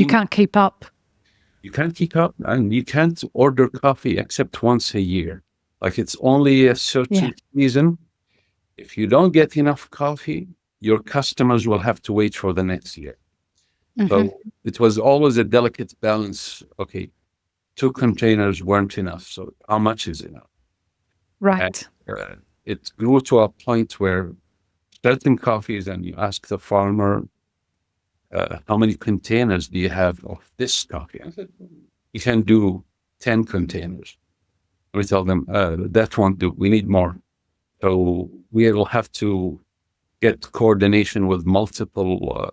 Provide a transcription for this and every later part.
You can't keep up. You can't keep up, and you can't order coffee except once a year. Like it's only a certain season. If you don't get enough coffee, your customers will have to wait for the next year. So it was always a delicate balance. Okay, 2 containers weren't enough. So how much is enough? Right. And, it grew to a point where certain coffees, and you ask the farmer, how many containers do you have of this coffee? I said, you can do 10 containers. We tell them, that won't do. We need more. So we will have to get coordination with multiple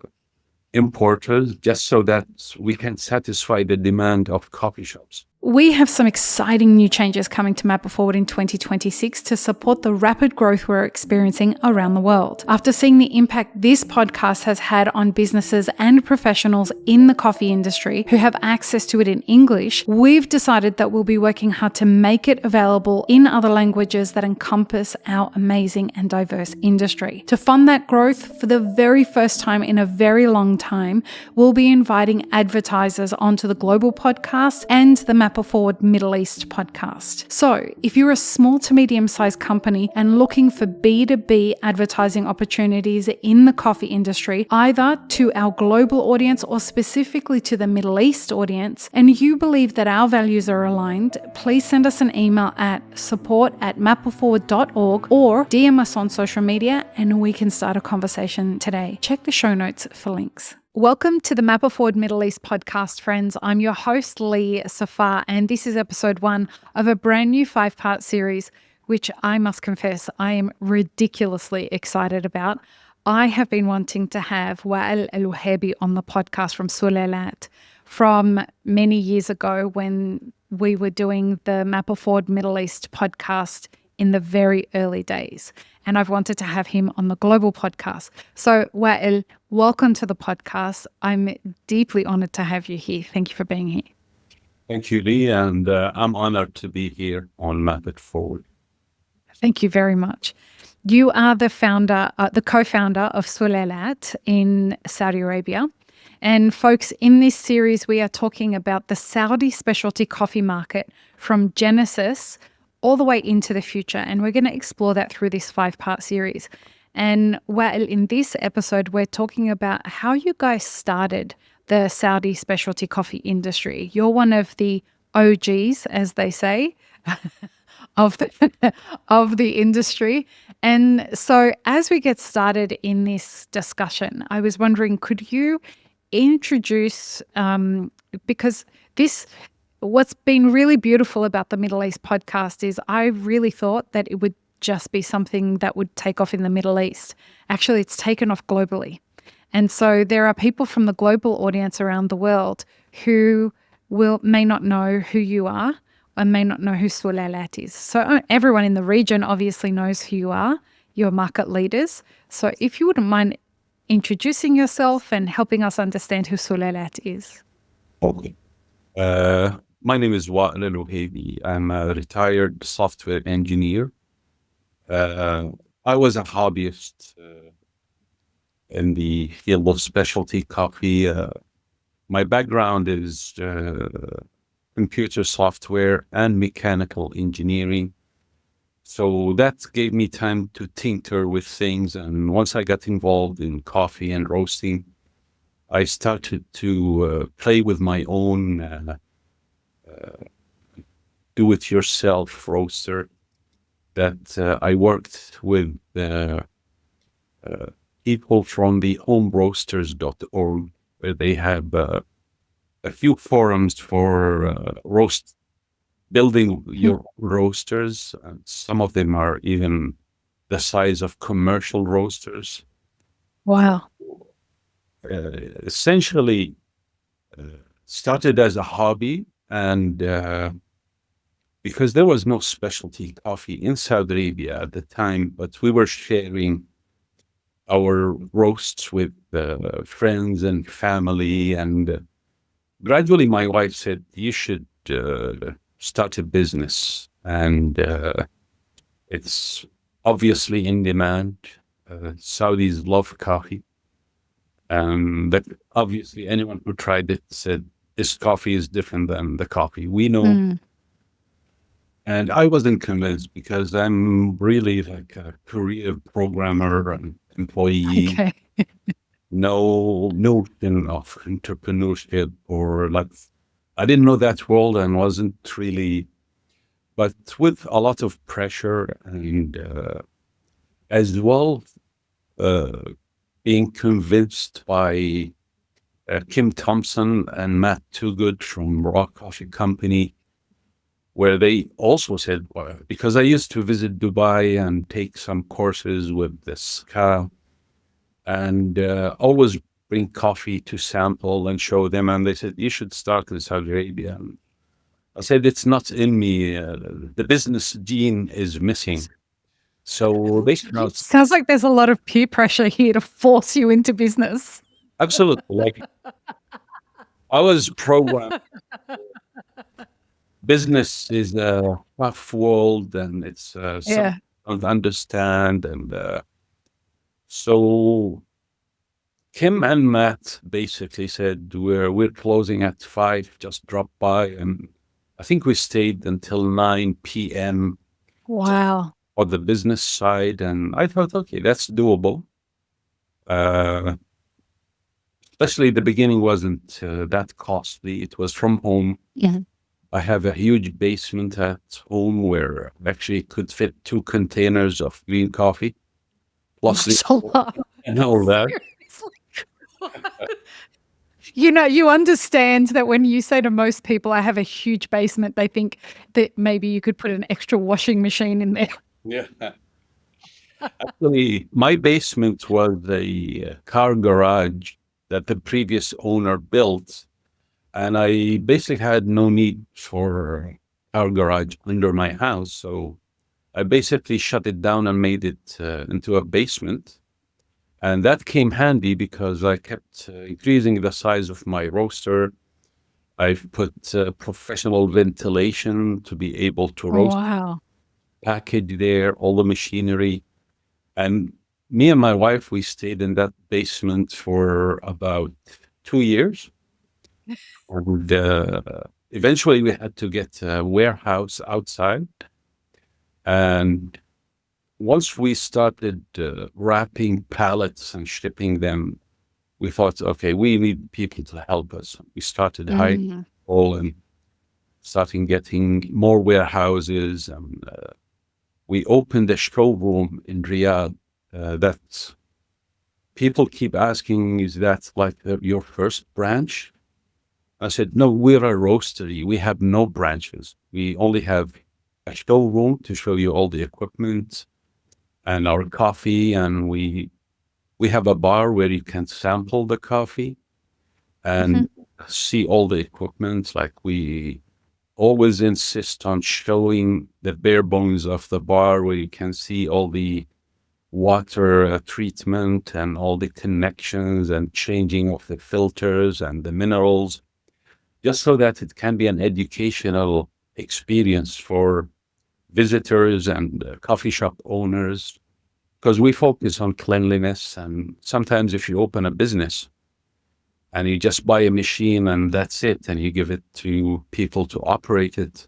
importers just so that we can satisfy the demand of coffee shops. We have some exciting new changes coming to Map It Forward in 2026 to support the rapid growth we're experiencing around the world. After seeing the impact this podcast has had on businesses and professionals in the coffee industry who have access to it in English, we've decided that we'll be working hard to make it available in other languages that encompass our amazing and diverse industry. To fund that growth, for the very first time in a very long time, we'll be inviting advertisers onto the Global Podcast and the Map It Forward Middle East podcast. So if you're a small to medium-sized company and looking for B2B advertising opportunities in the coffee industry, either to our global audience or specifically to the Middle East audience, and you believe that our values are aligned, please send us an email at support@mapitforward.org or DM us on social media and we can start a conversation today. Check the show notes for links. Welcome to the Map It Forward Middle East podcast, friends. I'm your host, Lee Safar, and this is episode 1 of a brand new 5-part series, which I must confess I am ridiculously excited about. I have been wanting to have Wayel Al Wohaibi on the podcast from Sulalat from many years ago when we were doing the Map It Forward Middle East podcast in the very early days. And I've wanted to have him on the global podcast. So Wayel, welcome to the podcast. I'm deeply honored to have you here. Thank you for being here. Thank you, Lee. And I'm honored to be here on Map It Forward. Thank you very much. You are the co-founder of Sulalat in Saudi Arabia. And folks, in this series, we are talking about the Saudi specialty coffee market from Genesis all the way into the future. And we're going to explore that through this 5-part series. And well, in this episode, we're talking about how you guys started the Saudi specialty coffee industry. You're one of the OGs, as they say, of the industry. And so as we get started in this discussion, I was wondering, could you introduce, because what's been really beautiful about the Middle East podcast is I really thought that it would just be something that would take off in the Middle East. Actually, it's taken off globally. And so there are people from the global audience around the world who may not know who you are and may not know who Sulalat is. So everyone in the region obviously knows who you are. You're market leaders. So if you wouldn't mind introducing yourself and helping us understand who Sulalat is. Okay. My name is Wayel Al Wohaibi. I'm a retired software engineer. I was a hobbyist in the field of specialty coffee. My background is computer software and mechanical engineering. So that gave me time to tinker with things. And once I got involved in coffee and roasting, I started to play with my own do-it-yourself roaster that I worked with people from the homeroasters.org, where they have a few forums for building your roasters. Some of them are even the size of commercial roasters. Wow. Essentially started as a hobby, and because there was no specialty coffee in Saudi Arabia at the time, but we were sharing our roasts with friends and family, and gradually my wife said, you should start a business, and it's obviously in demand. Saudis love coffee. And that obviously anyone who tried it said this coffee is different than the coffee we know. Mm. And I wasn't convinced because I'm really like a career programmer and employee. Okay. No notion of entrepreneurship or like, I didn't know that world and wasn't really, but with a lot of pressure and as well, uh, being convinced by Kim Thompson and Matt Toogood from Raw Coffee Company, where they also said, because I used to visit Dubai and take some courses with this guy and always bring coffee to sample and show them. And they said, you should start in Saudi Arabia. And I said, it's not in me. The business gene is missing. So they said, no, Sounds like there's a lot of peer pressure here to force you into business. absolutely. Like I was programmed. Business is a tough world and it's something Yeah. I don't understand. And so Kim and Matt basically said, we're closing at 5, just drop by. And I think we stayed until 9 p.m. Wow. on the business side. And I thought, okay, that's doable. Especially the beginning wasn't that costly. It was from home. Yeah. I have a huge basement at home where I actually could fit 2 containers of green coffee, plus the Mashallah. and all that. You know, you understand that when you say to most people, I have a huge basement, they think that maybe you could put an extra washing machine in there. Yeah. Actually, my basement was a car garage that the previous owner built, and I basically had no need for car garage under my house. So I basically shut it down and made it into a basement. And that came handy because I kept increasing the size of my roaster. I've put professional ventilation to be able to roast, Wow. package there, all the machinery. And me and my wife, we stayed in that basement for about 2 years. And eventually we had to get a warehouse outside. And once we started wrapping pallets and shipping them, we thought, okay, we need people to help us. We started hiring people and starting getting more warehouses. And we opened a showroom in Riyadh that people keep asking, is that like your first branch? I said, no, we're a roastery. We have no branches. We only have a showroom to show you all the equipment and our coffee. And we have a bar where you can sample the coffee and see all the equipment. Like we always insist on showing the bare bones of the bar where you can see all the water treatment and all the connections and changing of the filters and the minerals, just so that it can be an educational experience for visitors and coffee shop owners, because we focus on cleanliness. And sometimes if you open a business and you just buy a machine and that's it, and you give it to people to operate it,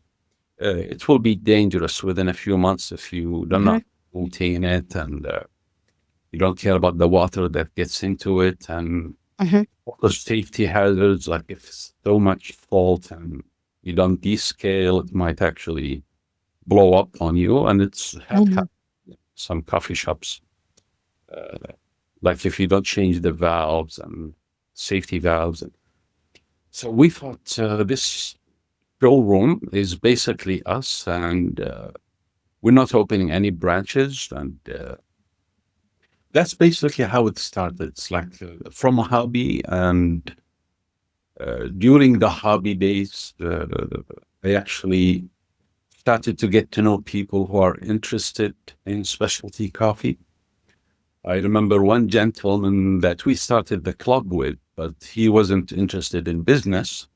it will be dangerous within a few months if you do not maintain it and you don't care about the water that gets into it and all the safety hazards. Like if it's so much fault and you don't descale, it might actually blow up on you. And it's some coffee shops, like if you don't change the valves and safety valves. So we thought this showroom is basically us, and we're not opening any branches. And that's basically how it started. It's like from a hobby. And during the hobby days, I actually started to get to know people who are interested in specialty coffee. I remember one gentleman that we started the club with, but he wasn't interested in business.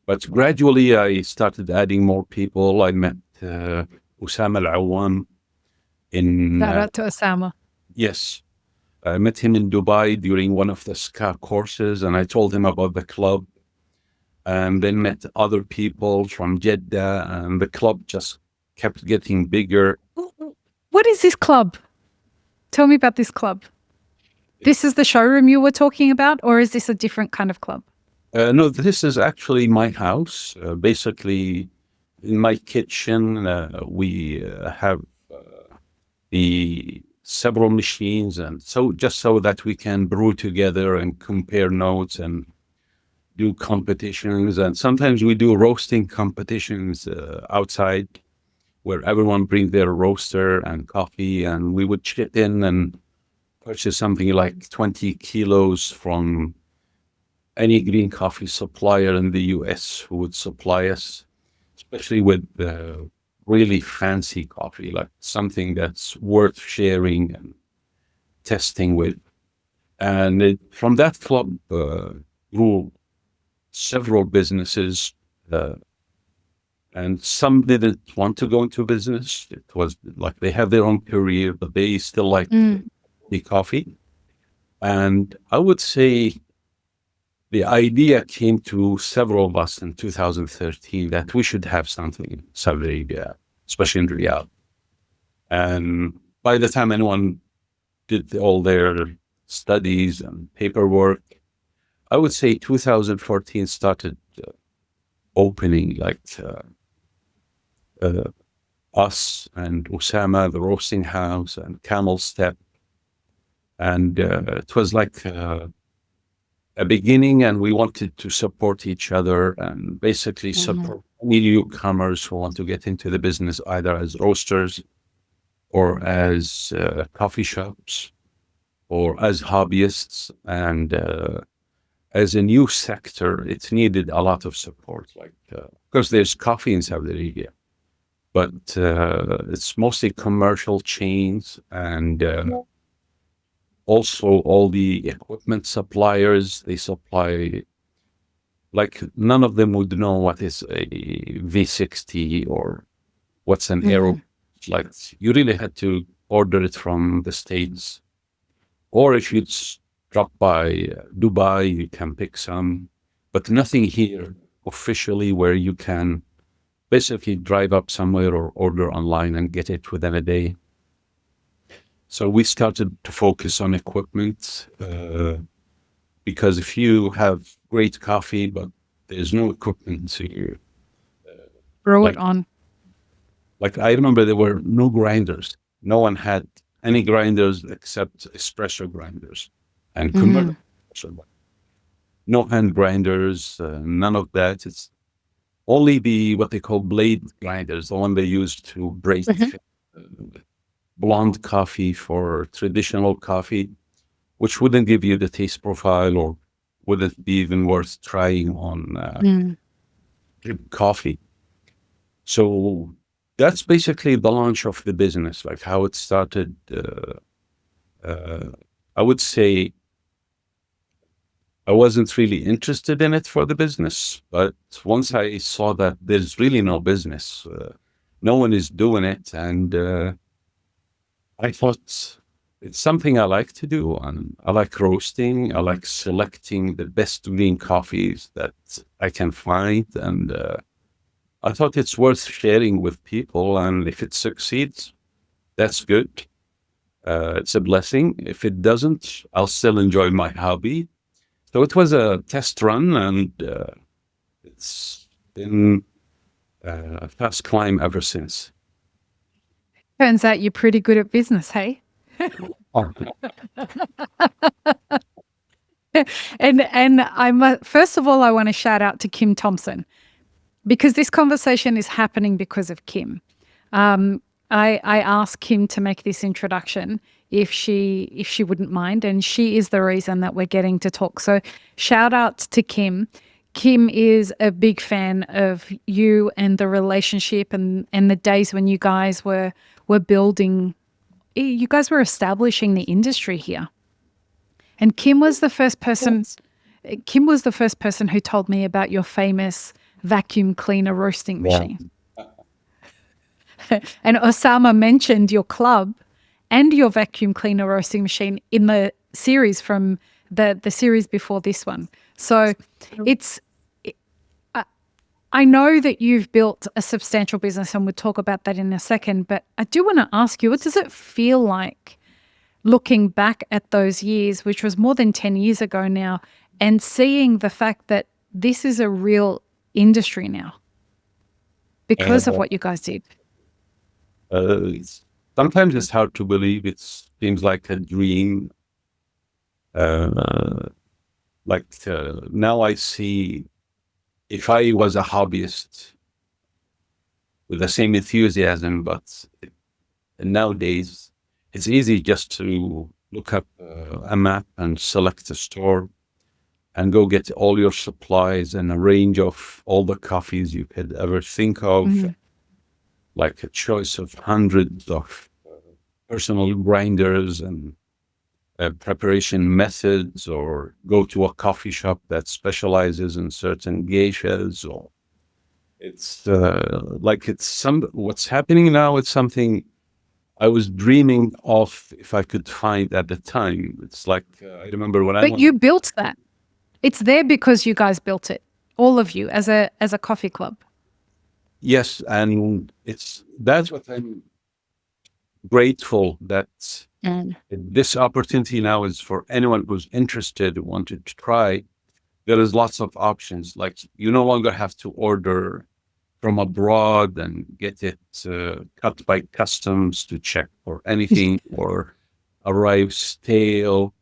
But gradually I started adding more people. I met Al Wohaibi in... Shout out to Osama. Yes. I met him in Dubai during one of the SCA courses, and I told him about the club, and then met other people from Jeddah, and the club just kept getting bigger. What is this club? Tell me about this club. This is the showroom you were talking about, or is this a different kind of club? No, this is actually my house. Basically, in my kitchen, we have the several machines, and just so that we can brew together and compare notes and do competitions. And sometimes we do roasting competitions outside, where everyone brings their roaster and coffee, and we would chip in and purchase something like 20 kilos from any green coffee supplier in the US who would supply us, especially with really fancy coffee, like something that's worth sharing and testing with. And from that club grew several businesses, and some didn't want to go into business. It was like they have their own career, but they still like the coffee. And I would say the idea came to several of us in 2013 that we should have something in Saudi Arabia, especially in Riyadh. And by the time anyone did all their studies and paperwork, I would say 2014 started opening, like us and Osama, the roasting house, and Camel Step. And it was like a beginning, and we wanted to support each other and basically support any newcomers who want to get into the business, either as roasters or as coffee shops or as hobbyists. And as a new sector, it needed a lot of support. Like, because there's coffee in Saudi Arabia, but it's mostly commercial chains, and also all the equipment suppliers, they supply, like, none of them would know what is a V60 or what's an aero. Like, you really had to order it from the States, or if you'd drop by Dubai, you can pick some, but nothing here officially where you can basically drive up somewhere or order online and get it within a day. So we started to focus on equipment, because if you have great coffee, but there's no equipment to Brew it on. Like, I remember there were no grinders. No one had any grinders except espresso grinders and commercial. No hand grinders, none of that. It's only what they call blade grinders, the one they use to break blonde coffee for traditional coffee, which wouldn't give you the taste profile or wouldn't be even worth trying on coffee. So that's basically the launch of the business, like how it started. I would say I wasn't really interested in it for the business, but once I saw that there's really no business, no one is doing it, and I thought it's something I like to do, and I like roasting. I like selecting the best green coffees that I can find, and I thought it's worth sharing with people, and if it succeeds, that's good. It's a blessing. If it doesn't, I'll still enjoy my hobby. So it was a test run, and it's been a fast climb ever since. Turns out you're pretty good at business, hey? And first of all, I want to shout out to Kim Thompson, because this conversation is happening because of Kim. I asked Kim to make this introduction if she wouldn't mind, and she is the reason that we're getting to talk. So shout out to Kim. Kim is a big fan of you and the relationship and the days when you guys were building, you guys were establishing the industry here. And Kim was the first person who told me about your famous vacuum cleaner roasting machine. And Osama mentioned your club, and your vacuum cleaner roasting machine in the series from the series before this one. So I know that you've built a substantial business, and we'll talk about that in a second, but I do want to ask you, what does it feel like looking back at those years, which was more than 10 years ago now, and seeing the fact that this is a real industry now because of what you guys did? Sometimes it's hard to believe. It seems like a dream. Now I see, if I was a hobbyist with the same enthusiasm, but nowadays it's easy just to look up a map and select a store and go get all your supplies and a range of all the coffees you could ever think of, like a choice of hundreds of personal grinders and preparation methods, or go to a coffee shop that specializes in certain geishas. Or it's what's happening now. It's something I was dreaming of if I could find at the time. It's like I remember when But you built that. It's there because you guys built it, all of you, as a coffee club. Yes, and that's what I'm grateful that this opportunity now is for anyone who's interested, wanted to try. There is lots of options. Like, you no longer have to order from abroad and get it cut by customs to check for anything, or arrive stale,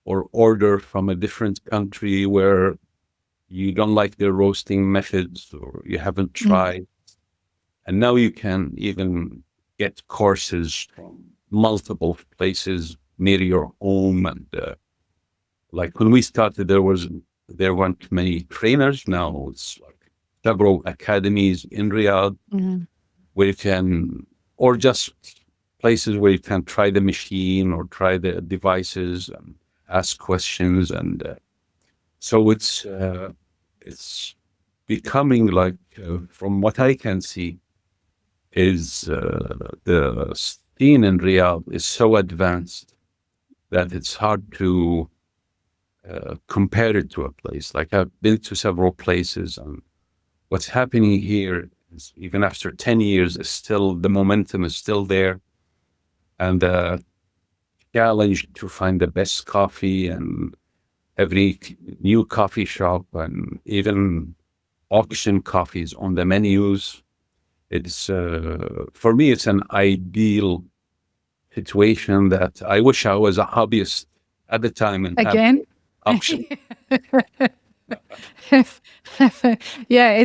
or order from a different country where you don't like their roasting methods or you haven't tried. And now you can even get courses from multiple places near your home. And like when we started, there weren't many trainers. Now it's like several academies in Riyadh where you can, or just places where you can try the machine or try the devices and ask questions. And so it's becoming like, from what I can see, is the scene in Riyadh is so advanced that it's hard to compare it to a place. Like, I've been to several places, and what's happening here is, even after 10 years, is still, the momentum is still there. And the challenge to find the best coffee, and every new coffee shop, and even auction coffees on the menus. It's for me, it's an ideal situation that I wish I was a hobbyist at the time and again. Auction. Yeah,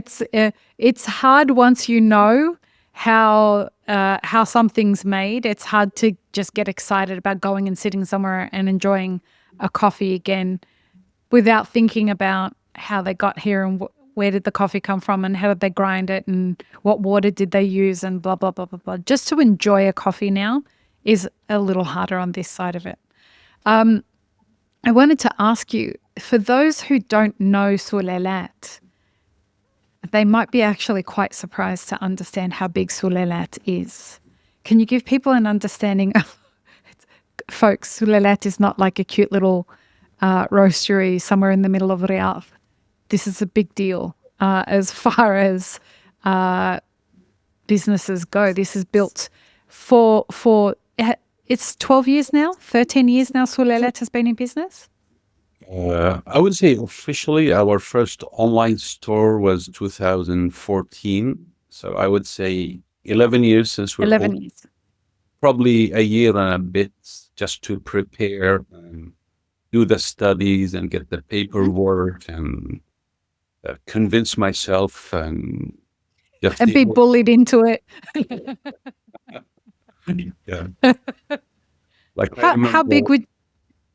it's hard once you know how something's made. It's hard to just get excited about going and sitting somewhere and enjoying a coffee again without thinking about how they got here and where did the coffee come from and how did they grind it and what water did they use and blah, blah, blah, blah, blah. Just to enjoy a coffee now is a little harder on this side of it. I wanted to ask you, for those who don't know Sulalat, they might be actually quite surprised to understand how big Sulalat is. Can you give people an understanding of, folks, Sulalat is not like a cute little roastery somewhere in the middle of Riyadh. This is a big deal as far as businesses go. This is built for it's 12 years now, 13 years now Sulalat has been in business? I would say officially our first online store was 2014. So I would say 11 years since we're 11 open. years. Probably a year and a bit just to prepare and do the studies and get the paperwork and convince myself and just And be bullied into it. yeah. Like How big would...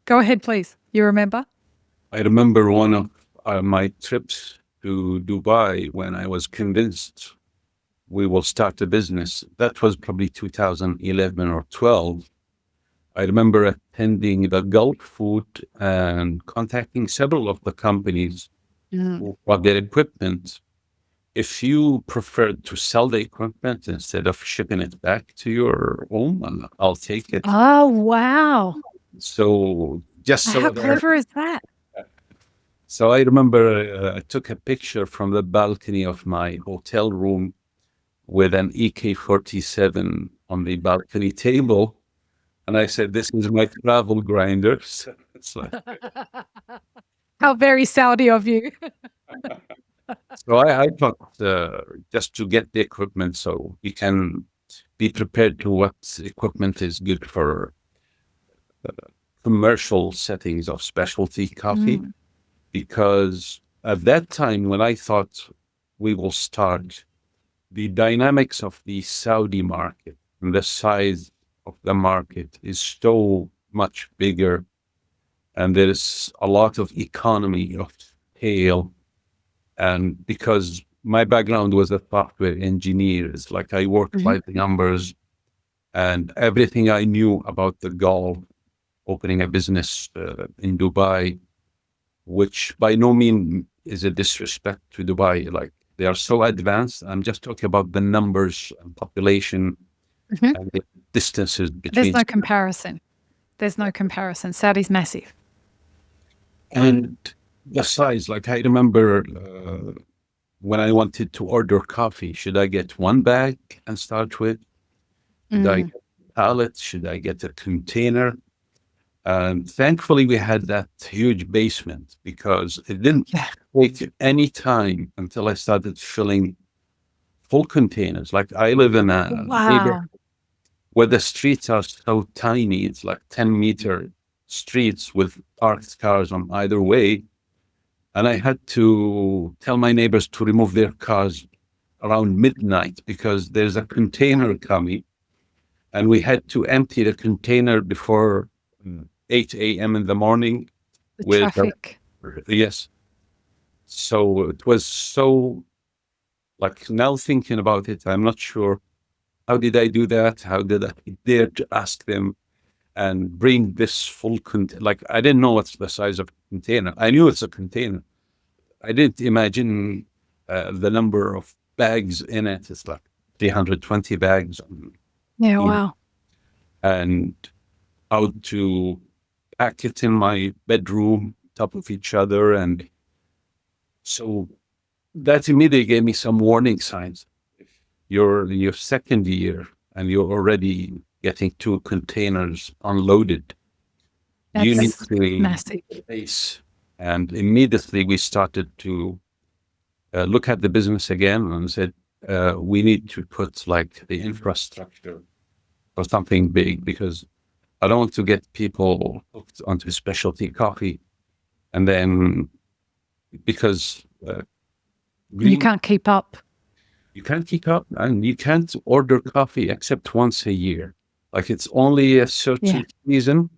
Go ahead, please. You remember? I remember one of my trips to Dubai when I was convinced we will start a business. That was probably 2011 or 12. I remember attending the Gulf Food and contacting several of the companies who bought their equipment. if you prefer to sell the equipment instead of shipping it back to your home, I'll take it. Oh, wow. So just How so there. clever is that? So I remember I took a picture from the balcony of my hotel room with an EK47 on the balcony table. And I said, this is my travel grinder. So it's like, How very Saudi of you. so I thought just to get the equipment so you can be prepared to what equipment is good for commercial settings of specialty coffee. Mm. Because at that time, when I thought we will start, the dynamics of the Saudi market and the size of the market is so much bigger, and there's a lot of economy of scale. And because my background was a software engineer, it's like I worked Mhm. by the numbers, and everything I knew about the Gulf, opening a business in Dubai, which by no means is a disrespect to Dubai. Like they are so advanced. I'm just talking about the numbers and population Mhm. and the distances There's between. no comparison. There's no comparison. Saudi's massive. And the size. Like I remember when I wanted to order coffee, should I get one bag and start with? Should I Mm. get a pallet? Should I get a container? And thankfully, we had that huge basement because it didn't Yeah. take any time until I started filling full containers. Like I live in a neighborhood Wow. where the streets are so tiny. It's like 10-meter streets with parked cars on either way. And I had to tell my neighbors to remove their cars around midnight because there's a container coming. And we had to empty the container before 8 a.m. in the morning The with, traffic. yes. So it was so, like now thinking about it, I'm not sure. How did I do that? How did I dare to ask them and bring this full container? Like, I didn't know what's the size of a container. I knew it's a container. I didn't imagine the number of bags in it. It's like 320 bags. Yeah, wow. And how to pack it in my bedroom, top of each other. And so that immediately gave me some warning signs. If you're in your second year and you're already getting 2 containers unloaded, you need That's to massive. space. And immediately we started to look at the business again and said, we need to put like the infrastructure for something big because I don't want to get people hooked onto specialty coffee. And then because You can't keep up. you can't keep up and you can't order coffee except once a year. Like it's only a certain Yeah. season.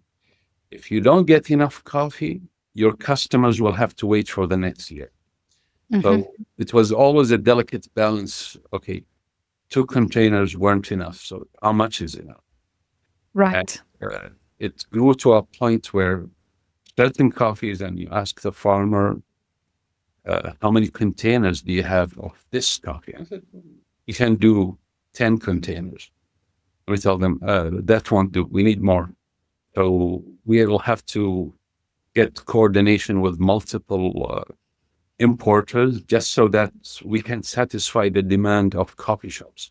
If you don't get enough coffee, your customers will have to wait for the next year. Mhm. So it was always a delicate balance. Okay, 2 containers weren't enough. So how much is enough? And Right. it grew to a point where certain coffees, and you ask the farmer, how many containers do you have of this coffee? I said, you can do 10 containers. We tell them, that won't do. We need more. So we will have to get coordination with multiple importers just so that we can satisfy the demand of coffee shops.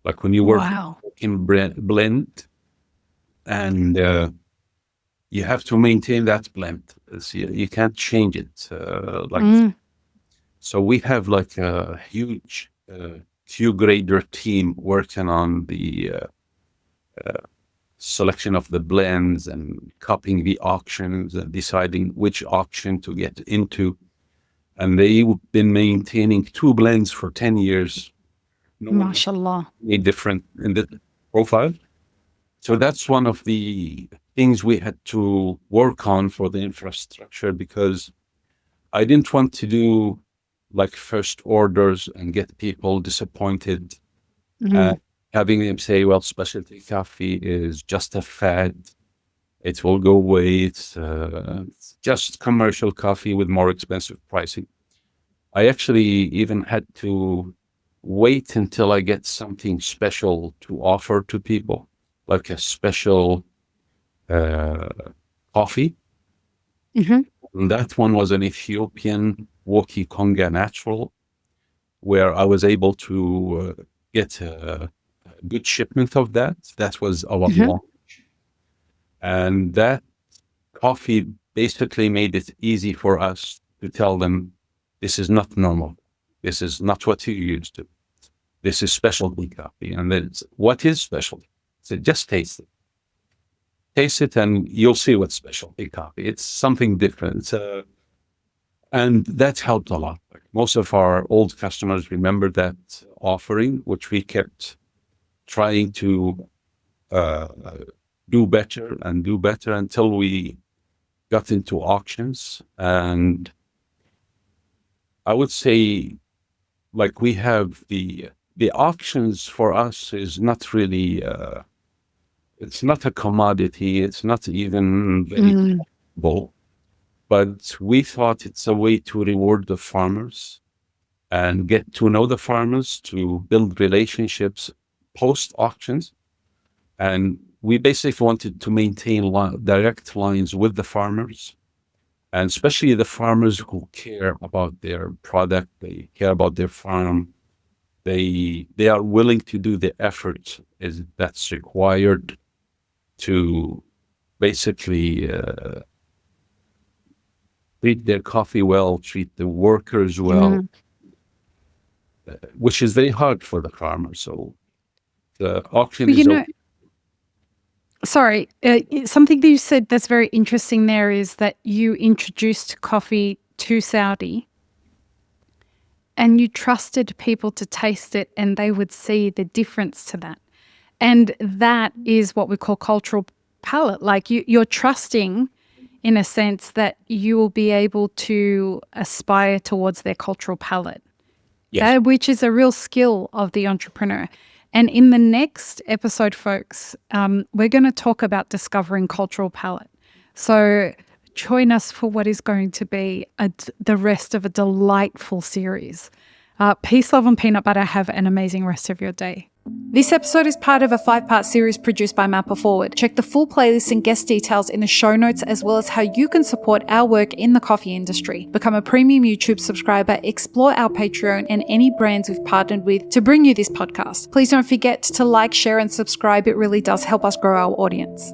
Like when you work Wow. in blend and you have to maintain that blend. You can't change it. Mm. So we have like a huge Q grader team working on the selection of the blends and copying the auctions and deciding which auction to get into. And they've been maintaining 2 blends for 10 years. No one has MashaAllah. any different in the profile. So that's one of the things we had to work on for the infrastructure because I didn't want to do like first orders and get people disappointed. Mm. Having them say, well, specialty coffee is just a fad. It will go away. It's just commercial coffee with more expensive pricing. I actually even had to wait until I get something special to offer to people, like a special coffee. And that one was an Ethiopian Woki Konga Natural, where I was able to get a good shipment of that. That was our launch. And that coffee basically made it easy for us to tell them, this is not normal. This is not what you're used to. This is specialty coffee. And then what is specialty? So just taste it. Taste it and you'll see what's specialty coffee. It's something different. And that helped a lot. Most of our old customers remember that offering, which we kept trying to do better and do better until we got into auctions. And I would say, like, we have the auctions for us is not really, it's not a commodity. It's not even very profitable. But we thought it's a way to reward the farmers and get to know the farmers, to build relationships post auctions. And we basically wanted to maintain direct lines with the farmers, and especially the farmers who care about their product, they care about their farm. They are willing to do the effort that's required to basically treat their coffee well, treat the workers well, which is very hard for the farmer. So the auction is sorry, something that you said that's very interesting there is that you introduced coffee to Saudi and you trusted people to taste it and they would see the difference to that. And that is what we call cultural palate. Like you're trusting in a sense that you will be able to aspire towards their cultural palate. Yes. Which is a real skill of the entrepreneur. And in the next episode, folks, we're going to talk about discovering cultural palate. So join us for what is going to be the rest of a delightful series. Peace, love, and peanut butter. Have an amazing rest of your day. This episode is part of a 5-part series produced by Mapper Forward. Check the full playlist and guest details in the show notes, as well as how you can support our work in the coffee industry. Become a premium YouTube subscriber, explore our Patreon and any brands we've partnered with to bring you this podcast. Please don't forget to like, share, and subscribe. It really does help us grow our audience.